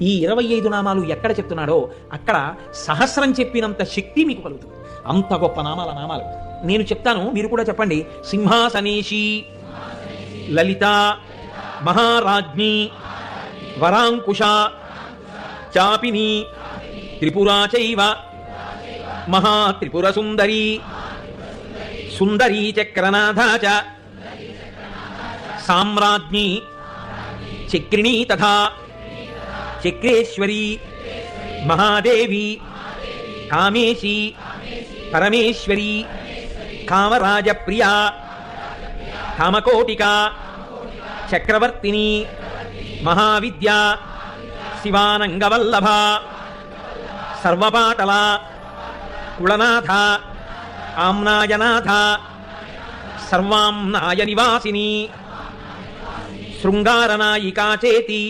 ఈ 25 నామాలు ఎక్కడ చెప్తున్నాడో అక్కడ సహస్రం చెప్పినంత శక్తి మీకు కలుగుతుంది. అంత గొప్ప నామాలు నేను చెప్తాను, మీరు కూడా చెప్పండి. సింహాసనేషి, లలిత, మహారాజ్ఞి, వరాంకుశ, చాపిని, త్రిపురా చైవ, మహాత్రిపుర సుందరి, సుందరీ చక్రనాథ చ, సామ్రాజ్ఞి, చక్రిణీ తథా చక్రేశ్వరి, మహాదేవి, కామేశి, పరమేశ్వరి, కామరాజప్రియా, కామకోటిక, చక్రవర్తిని, మహావిద్య, శివానంగవల్లభ, సర్వపాటల, కుళనాథ, ఆమ్నాయనాథ, సర్వాంనాయ నివాసిని, శృంగారనాయికా చేతి,